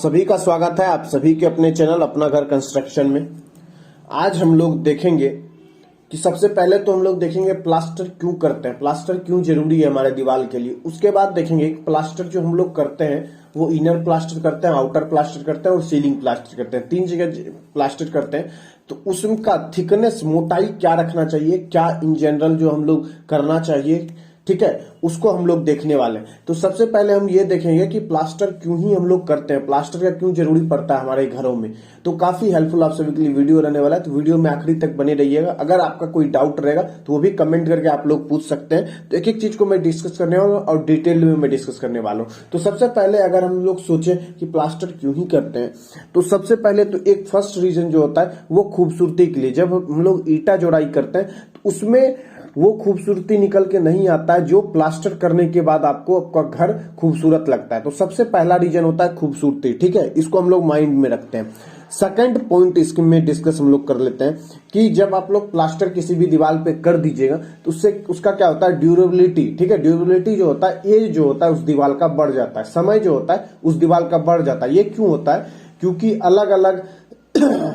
सभी का स्वागत है आप सभी के अपने चैनल अपना घर कंस्ट्रक्शन में। आज हम लोग देखेंगे कि सबसे पहले तो हम लोग देखेंगे प्लास्टर क्यों करते हैं, प्लास्टर क्यों जरूरी है हमारे दीवार के लिए। उसके बाद देखेंगे कि प्लास्टर जो हम लोग करते हैं वो इनर प्लास्टर करते हैं, आउटर प्लास्टर करते हैं और सीलिंग प्लास्टर करते हैं। 3 जगह प्लास्टर करते हैं। तो उसका थिकनेस, मोटाई क्या रखना चाहिए, क्या इन जनरल जो हम लोग करना चाहिए, ठीक है, उसको हम लोग देखने वाले हैं। तो सबसे पहले हम ये देखेंगे कि प्लास्टर क्यों ही हम लोग करते हैं, प्लास्टर का क्यों जरूरी पड़ता है हमारे घरों में। तो काफी हेल्पफुल आप सभी के लिए वीडियो रहने वाला है, तो वीडियो में आखिरी तक बने रहिएगा। अगर आपका कोई डाउट रहेगा तो वो भी कमेंट करके आप लोग पूछ सकते हैं। तो एक एक चीज को मैं डिस्कस करने वाला हूँ और डिटेल में मैं डिस्कस करने वाला हूँ। तो सबसे पहले अगर हम लोग सोचे कि प्लास्टर क्यों ही करते हैं, तो सबसे पहले तो एक फर्स्ट रीजन जो होता है वो खूबसूरती के लिए। जब हम लोग ईंटा जोड़ाई करते हैं तो उसमें वो खूबसूरती निकल के नहीं आता है जो प्लास्टर करने के बाद आपको आपका घर खूबसूरत लगता है। तो सबसे पहला रीजन होता है खूबसूरती, ठीक है, इसको हम लोग माइंड में रखते हैं। सेकंड पॉइंट इसके में डिस्कस हम लोग कर लेते हैं कि जब आप लोग प्लास्टर किसी भी दीवार पे कर दीजिएगा तो उससे उसका क्या होता है, ड्यूरेबिलिटी, ठीक है, ड्यूरेबिलिटी जो होता है, एज जो होता है उस दीवार का बढ़ जाता है, समय जो होता है उस दीवार का बढ़ जाता है। ये क्यों होता है? क्योंकि अलग अलग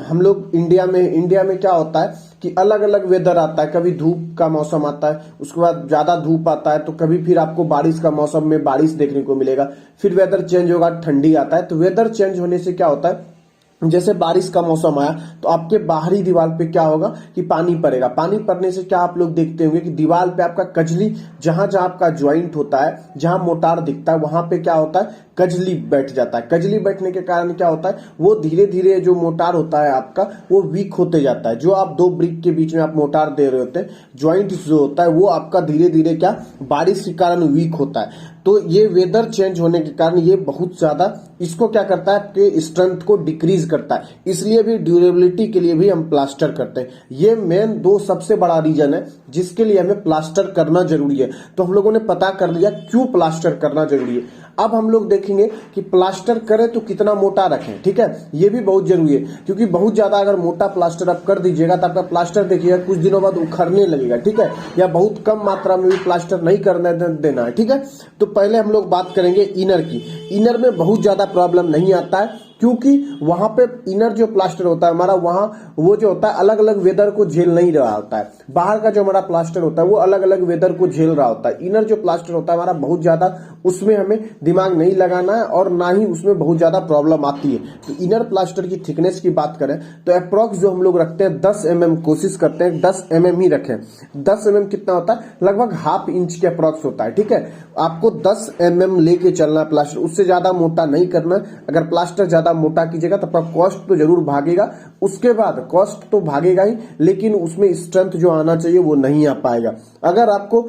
हम लोग इंडिया में क्या होता है कि अलग अलग वेदर आता है। कभी धूप का मौसम आता है, उसके बाद ज्यादा धूप आता है, तो कभी फिर आपको बारिश का मौसम में बारिश देखने को मिलेगा। फिर वेदर चेंज होगा, ठंडी आता है। तो वेदर चेंज होने से क्या होता है, जैसे बारिश का मौसम आया तो आपके बाहरी दीवार पे क्या होगा कि पानी पड़ेगा। पानी पड़ने से क्या आप लोग देखते होंगे कि दीवार पे आपका कजली, जहां जहां आपका ज्वाइंट होता है, जहां मोटार दिखता है, वहां पे क्या होता है, कजली बैठ जाता है। कजली बैठने के कारण क्या होता है, वो धीरे धीरे जो मोटार होता है आपका वो वीक होते जाता है। जो आप 2 ब्रिक के बीच में आप मोटार दे रहे होते हैं, ज्वाइंट जो होता है वो आपका धीरे धीरे क्या बारिश के कारण वीक होता है। तो ये वेदर चेंज होने के कारण ये बहुत ज्यादा इसको क्या करता है, आपके स्ट्रेंथ को डिक्रीज करता है। इसलिए भी ड्यूरेबिलिटी के लिए भी हम प्लास्टर करते हैं। ये मेन 2 सबसे बड़ा रीजन है जिसके लिए हमें प्लास्टर करना जरूरी है। तो हम लोगों ने पता कर लिया क्यों प्लास्टर करना जरूरी है। अब हम लोग देखेंगे कि प्लास्टर करें तो कितना मोटा रखें, ठीक है, ये भी बहुत जरूरी है। क्योंकि बहुत ज्यादा अगर मोटा प्लास्टर आप कर दीजिएगा तो आपका प्लास्टर देखिएगा कुछ दिनों बाद उखड़ने लगेगा, ठीक है, या बहुत कम मात्रा में भी प्लास्टर नहीं करने देना है, ठीक है। तो पहले हम लोग बात करेंगे इनर की। इनर में बहुत ज्यादा प्रॉब्लम नहीं आता है क्योंकि वहां पे इनर जो प्लास्टर होता है हमारा, वहां वो जो होता है अलग अलग वेदर को झेल नहीं रहा होता है। बाहर का जो हमारा प्लास्टर होता है वो अलग अलग वेदर को झेल रहा होता है। इनर जो प्लास्टर होता है हमारा बहुत ज्यादा उसमें हमें दिमाग नहीं लगाना है और ना ही उसमें बहुत ज्यादा प्रॉब्लम आती है। तो इनर प्लास्टर की थिकनेस की बात करें तो अप्रोक्स जो हम लोग रखते हैं 10 mm, कोशिश करते हैं 10 mm ही रखें। 10 mm कितना होता है, लगभग ½ इंच के अप्रोक्स होता है, ठीक है। आपको 10 mm लेके चलना है प्लास्टर, उससे ज्यादा मोटा नहीं करना। अगर प्लास्टर ज्यादा मोटा कीजिएगा तो आपका कॉस्ट तो जरूर भागेगा, उसके बाद कॉस्ट तो भागेगा ही, लेकिन उसमें स्ट्रेंथ जो आना चाहिए वो नहीं आ पाएगा। अगर आपको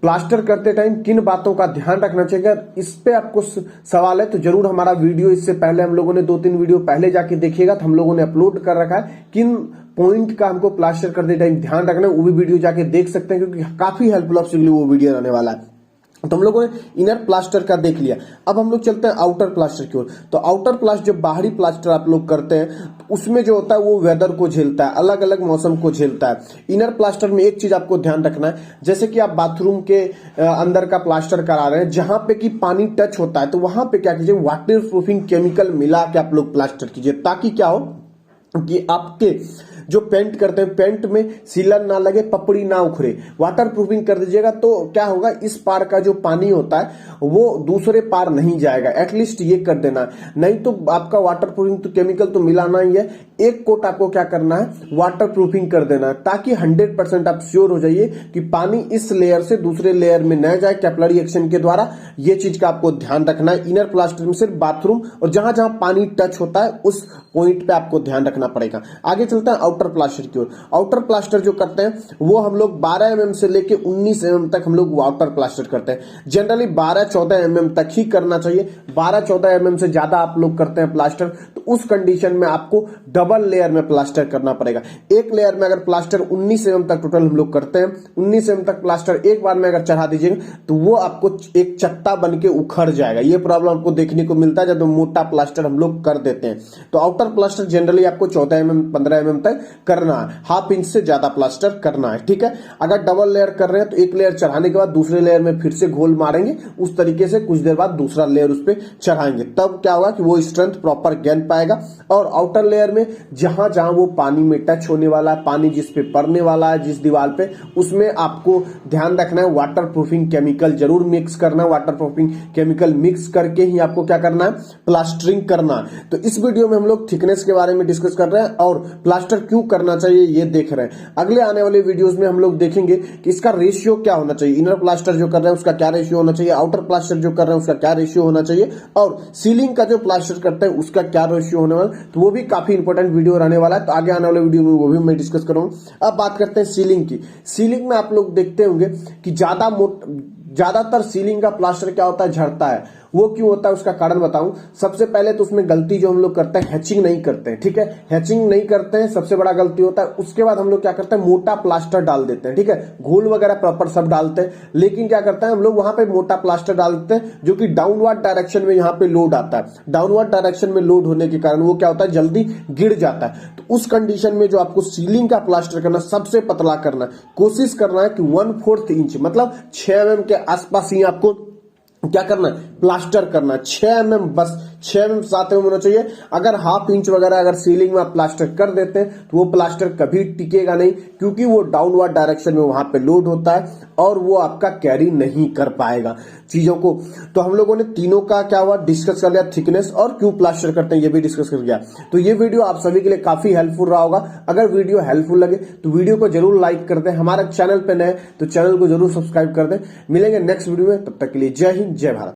प्लास्टर करते टाइम किन बातों का ध्यान रखना चाहिए, अगर इस पे आपको सवाल है तो जरूर हमारा वीडियो, इससे पहले हम लोगों ने 2-3 वीडियो पहले जाके देखिएगा तो हम लोगों ने अपलोड कर रखा है किन पॉइंट का हमको प्लास्टर करते टाइम ध्यान रखना है। वो भी वीडियो जाके देख सकते हैं क्योंकि काफी हेल्पफुल आपके लिए वो वीडियो रहने वाला है। तो हम लोगों ने इनर प्लास्टर का देख लिया। अब हम लोग चलते हैं आउटर प्लास्टर की ओर। तो आउटर प्लास्टर, जब बाहरी प्लास्टर आप लोग करते हैं तो उसमें जो होता है वो वेदर को झेलता है, अलग अलग मौसम को झेलता है। इनर प्लास्टर में एक चीज आपको ध्यान रखना है, जैसे कि आप बाथरूम के अंदर का प्लास्टर करा रहे हैं, जहां पे कि पानी टच होता है तो वहां पे क्या कीजिए, वाटर प्रूफिंग केमिकल मिला के आप लोग प्लास्टर कीजिए, ताकि क्या हो कि आपके जो पेंट करते हैं पेंट में सीलन ना लगे, पपड़ी ना उखड़े। वाटर प्रूफिंग कर दीजिएगा तो क्या होगा, इस पार का जो पानी होता है वो दूसरे पार नहीं जाएगा। एटलीस्ट ये कर देना, नहीं तो आपका वाटर प्रूफिंग तो केमिकल तो मिलाना ही है, एक कोट आपको क्या करना है, वाटर प्रूफिंग कर देना है, ताकि 100% आप श्योर हो जाइए कि पानी इस लेयर से दूसरे लेयर में न जाए कैपिलरी एक्शन के द्वारा। ये चीज का आपको ध्यान रखना है। इनर प्लास्टर में सिर्फ बाथरूम और जहां जहां पानी टच होता है उस पॉइंट पे आपको ध्यान रखना पड़ेगा। आगे चलता है आउटर प्लास्टर की ओर। आउटर प्लास्टर जो करते हैं वो हम लोग 12 mm से लेके 19 mm तक हम लोग आउटर प्लास्टर करते हैं। जनरली 12-14 mm तक ही करना चाहिए। 12-14 mm से ज्यादा आप लोग करते हैं प्लास्टर तो उस कंडीशन में आपको डबल लेयर में प्लास्टर करना पड़ेगा। एक लेयर में अगर प्लास्टर 19 mm तक टोटल हम लोग करते हैं, 19 mm तक प्लास्टर एक बार में अगर चढ़ा दीजिएगा तो वो आपको एक चट्टा बन के उखड़ जाएगा। ये प्रॉब्लम आपको देखने को मिलता है जब मोटा प्लास्टर हम लोग कर देते हैं। तो आउटर प्लास्टर जनरली आपको 14 mm 15 mm तक करना है, हाफ इंच से ज्यादा प्लास्टर करना है, ठीक है। अगर डबल लेयर कर रहे हैं तो एक लेयर चढ़ाने के बाद दूसरे लेयर में फिर से घोल मारेंगे, उस तरीके से कुछ देर बाद दूसरा लेयर उस पर चढ़ाएंगे, तब क्या होगा कि वो स्ट्रेंथ प्रॉपर गेन पाएगा। और आउटर लेयर में जहां जहां वो पानी में टच होने वाला है, पानी जिस पे पड़ने वाला है जिस दीवार पे, उसमें आपको ध्यान रखना है वाटर प्रूफिंग केमिकल जरूर मिक्स करना है। वाटर प्रूफिंग केमिकल मिक्स करके ही आपको क्या करना है, प्लास्टरिंग करना है। तो इस वीडियो में हम लोग थिकनेस के बारे में डिस्कस कर रहे हैं और प्लास्टर क्यों करना चाहिए ये देख रहे हैं। अगले आने वाले वीडियोस में हम लोग देखेंगे कि इसका रेशियो क्या होना चाहिए, इनर प्लास्टर जो कर रहे हैं उसका क्या रेशियो होना चाहिए, आउटर प्लास्टर जो कर रहे हैं उसका क्या रेशियो होना चाहिए, और सीलिंग का जो प्लास्टर करते हैं उसका क्या रेशियो होने वाला। तो वो भी काफी इंपॉर्टेंट वीडियो रहने वाला है, तो आगे आने वाले वीडियो में वो भी मैं डिस्कस करूंगा। अब बात करते हैं सीलिंग की। सीलिंग में आप लोग देखते होंगे कि ज्यादातर सीलिंग का प्लास्टर क्या होता है, झड़ता है। वो क्यों होता है उसका कारण बताऊं। सबसे पहले तो उसमें गलती जो हम लोग करते हैं, हैचिंग नहीं करते हैं, ठीक है। हैचिंग नहीं करते हैं, सबसे बड़ा गलती होता है। उसके बाद हम लोग क्या करते हैं, मोटा प्लास्टर डाल देते हैं, ठीक है। घोल वगैरह प्रॉपर सब डालते हैं, लेकिन क्या करते हैं हम लोग वहां पे मोटा प्लास्टर डाल देते हैं जो कि डाउनवर्ड डायरेक्शन में यहाँ पे लोड आता है। डाउनवर्ड डायरेक्शन में लोड होने के कारण वो क्या होता है, जल्दी गिर जाता है। तो उस कंडीशन में जो आपको सीलिंग का प्लास्टर करना, सबसे पतला करना, कोशिश करना है कि 1/4 इंच मतलब 6 mm के आसपास ही आपको क्या करना है, प्लास्टर करना है। 6 mm बस, 6 mm 7 mm होना चाहिए। अगर हाफ इंच वगैरह अगर सीलिंग में आप प्लास्टर कर देते हैं तो वो प्लास्टर कभी टिकेगा नहीं, क्योंकि वो डाउनवर्ड डायरेक्शन में वहां पे लोड होता है और वो आपका कैरी नहीं कर पाएगा चीजों को। तो हम लोगों ने तीनों का क्या हुआ डिस्कस कर लिया, थिकनेस और क्यों प्लास्टर करते हैं ये भी डिस्कस कर लिया। तो ये वीडियो आप सभी के लिए काफी हेल्पफुल रहा होगा। अगर वीडियो हेल्पफुल लगे तो वीडियो को जरूर लाइक कर दें, हमारे चैनल पे नए तो चैनल को जरूर सब्सक्राइब कर दें। मिलेंगे नेक्स्ट वीडियो में, तब तक के लिए जय हिंद जय भारत।